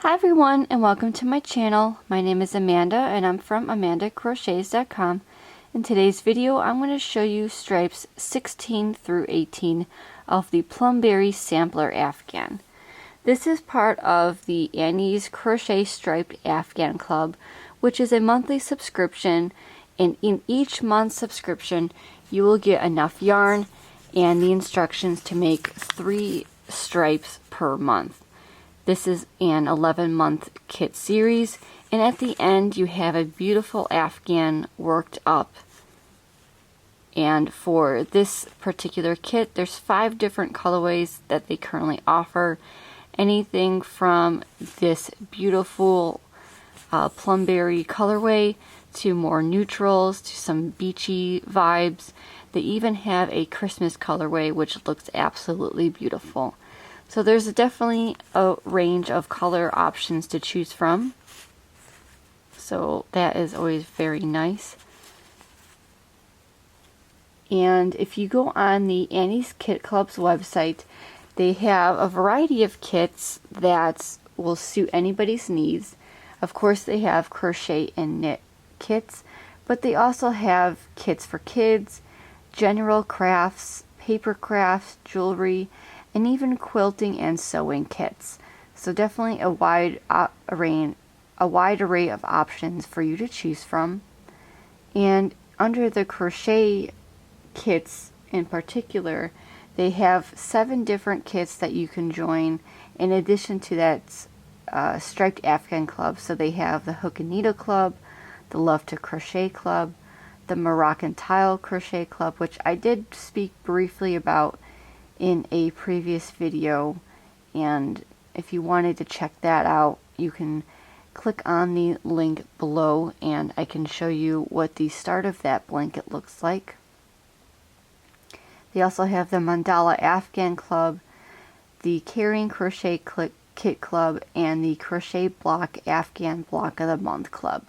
Hi everyone, and welcome to my channel. My name is Amanda and I'm from amandacrochets.com. In today's video I'm going to show you stripes 16 through 18 of the Plumberry Sampler Afghan. This is part of the Annie's Crochet Striped Afghan Club, which is a monthly subscription, and in each month's subscription you will get enough yarn and the instructions to make 3 stripes per month. This is an 11-month kit series, and at the end you have a beautiful Afghan worked up. And for this particular kit, there's 5 different colorways that they currently offer. Anything from this beautiful plumberry colorway to more neutrals to some beachy vibes. They even have a Christmas colorway which looks absolutely beautiful. So there's definitely a range of color options to choose from. So that is always very nice. And if you go on the Annie's Kit Club's website, they have a variety of kits that will suit anybody's needs. Of course, they have crochet and knit kits, but they also have kits for kids, general crafts, paper crafts, jewelry, and even quilting and sewing kits. So definitely a wide array of options for you to choose from. And under the crochet kits in particular, they have 7 different kits that you can join in addition to that Striped Afghan Club. So they have the Hook and Needle Club, the Love to Crochet Club, the Moroccan Tile Crochet Club, which I did speak briefly about in a previous video, and if you wanted to check that out, you can click on the link below and I can show you what the start of that blanket looks like. They also have the Mandala Afghan Club, the Carrying Crochet Kit Club, and the Crochet Block Afghan Block of the Month Club.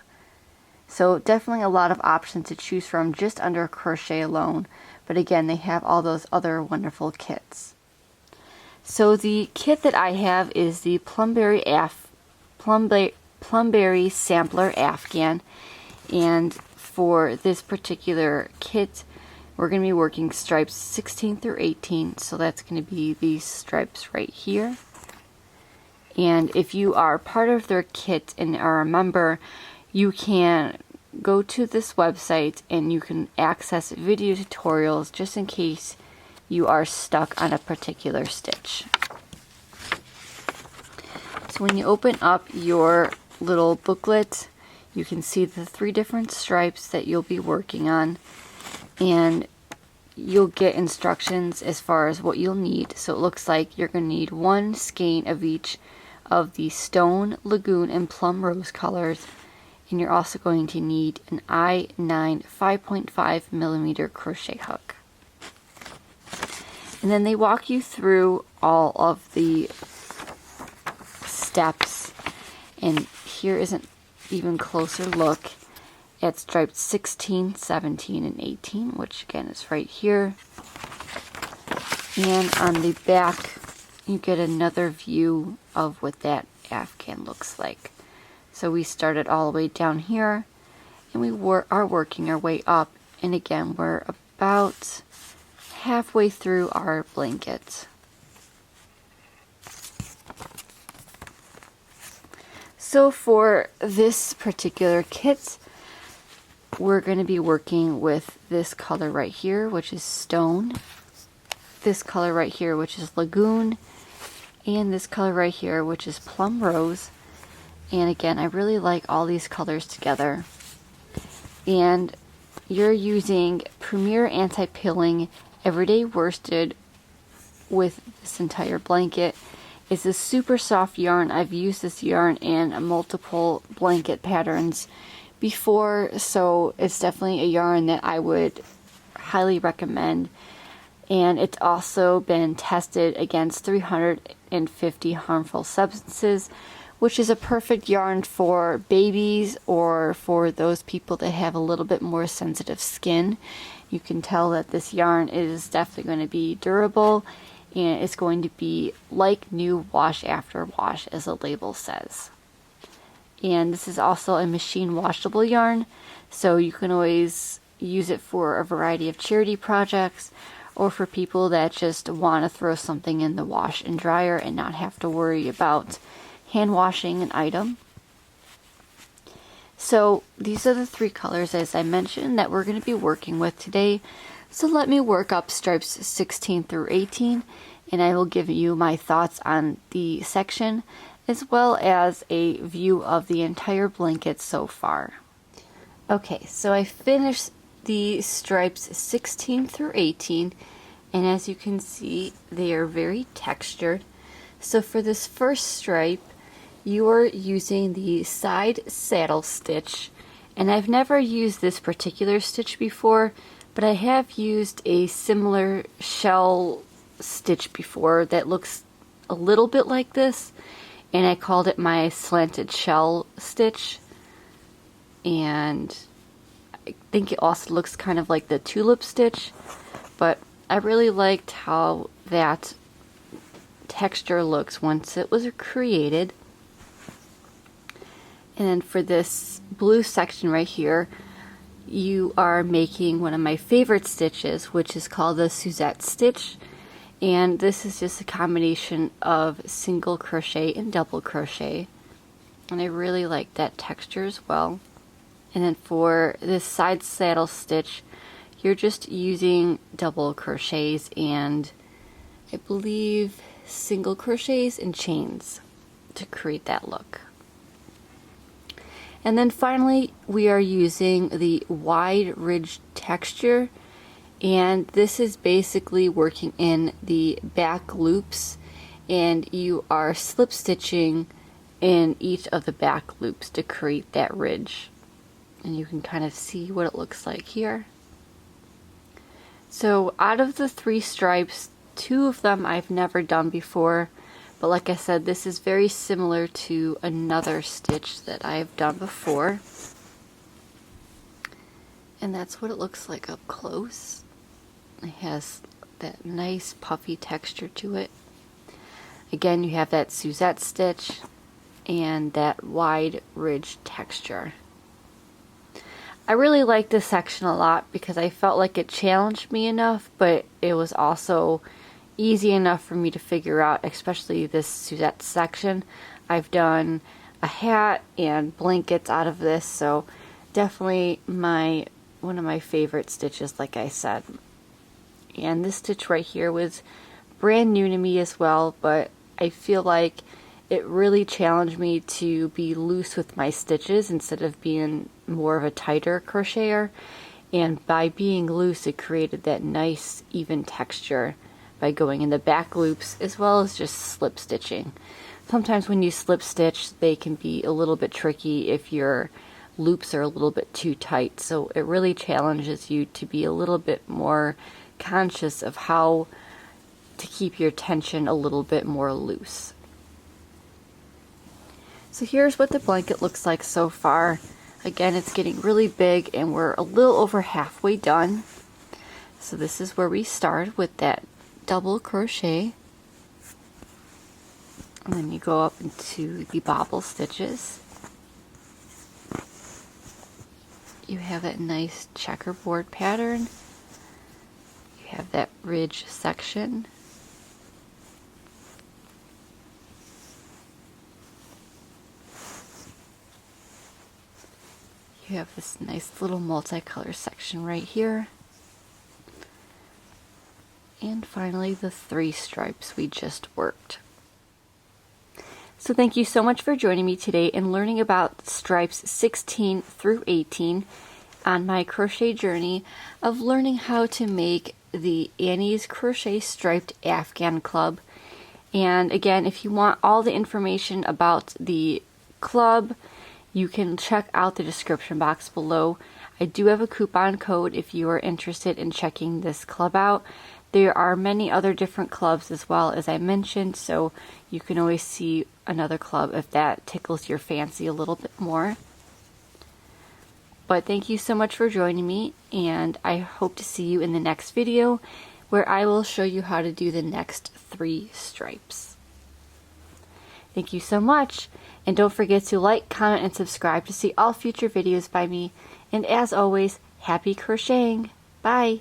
So definitely a lot of options to choose from just under crochet alone. But again, they have all those other wonderful kits. So the kit that I have is the Plumberry Sampler Afghan. And for this particular kit, we're going to be working stripes 16 through 18. So that's going to be these stripes right here. And if you are part of their kit and are a member, you can go to this website and you can access video tutorials just in case you are stuck on a particular stitch. So when you open up your little booklet, you can see the 3 different stripes that you'll be working on, and you'll get instructions as far as what you'll need. So it looks like you're going to need 1 skein of each of the Stone, Lagoon, and Plum Rose colors. And you're also going to need an I-9 5.5 millimeter crochet hook. And then they walk you through all of the steps. And here is an even closer look at stripes 16, 17, and 18, which again is right here. And on the back, you get another view of what that Afghan looks like. So we started all the way down here, and we are working our way up, and again we're about halfway through our blanket. So for this particular kit, we're going to be working with this color right here, which is Stone, this color right here, which is Lagoon, and this color right here, which is Plum Rose. And again, I really like all these colors together. And you're using Premier Anti-Pilling Everyday Worsted with this entire blanket. It's a super soft yarn. I've used this yarn in multiple blanket patterns before, so it's definitely a yarn that I would highly recommend. And it's also been tested against 350 harmful substances, which is a perfect yarn for babies or for those people that have a little bit more sensitive skin. You can tell that this yarn is definitely going to be durable and it's going to be like new, wash after wash, as the label says. And this is also a machine washable yarn, so you can always use it for a variety of charity projects or for people that just want to throw something in the wash and dryer and not have to worry about hand washing an item. So these are the 3 colors, as I mentioned, that we're going to be working with today. So let me work up stripes 16 through 18, and I will give you my thoughts on the section as well as a view of the entire blanket so far. Okay, so I finished the stripes 16 through 18, and as you can see, they are very textured. So for this first stripe, you are using the side saddle stitch, and I've never used this particular stitch before, but I have used a similar shell stitch before that looks a little bit like this, and I called it my slanted shell stitch. And I think it also looks kind of like the tulip stitch, but I really liked how that texture looks once it was created. And then for this blue section right here, you are making one of my favorite stitches, which is called the Susette Stitch. And this is just a combination of single crochet and double crochet. And I really like that texture as well. And then for this side saddle stitch, you're just using double crochets and I believe single crochets and chains to create that look. And then finally, we are using the wide ridge texture, and this is basically working in the back loops, and you are slip stitching in each of the back loops to create that ridge. And you can kind of see what it looks like here. So out of the 3 stripes, 2 of them I've never done before. But like I said, this is very similar to another stitch that I've done before. And that's what it looks like up close. It has that nice puffy texture to it. Again, you have that Susette stitch and that wide ridge texture. I really like this section a lot because I felt like it challenged me enough, but it was also easy enough for me to figure out, especially this Susette section. I've done a hat and blankets out of this, so definitely one of my favorite stitches, like I said. And this stitch right here was brand new to me as well, but I feel like it really challenged me to be loose with my stitches instead of being more of a tighter crocheter. And by being loose, it created that nice even texture by going in the back loops as well as just slip stitching. Sometimes when you slip stitch, they can be a little bit tricky if your loops are a little bit too tight, so it really challenges you to be a little bit more conscious of how to keep your tension a little bit more loose. So here's what the blanket looks like so far. Again, it's getting really big and we're a little over halfway done. So this is where we start with that double crochet, and then you go up into the bobble stitches. You have that nice checkerboard pattern. You have that ridge section. You have this nice little multicolor section right here. And finally, the 3 stripes we just worked. So thank you so much for joining me today and learning about stripes 16 through 18 on my crochet journey of learning how to make the Annie's Crochet Striped Afghan Club. And again, if you want all the information about the club, you can check out the description box below. I do have a coupon code if you are interested in checking this club out. There are many other different clubs as well, as I mentioned, so you can always see another club if that tickles your fancy a little bit more. But thank you so much for joining me, and I hope to see you in the next video where I will show you how to do the next 3 stripes. Thank you so much, and don't forget to like, comment, and subscribe to see all future videos by me. And as always, happy crocheting! Bye!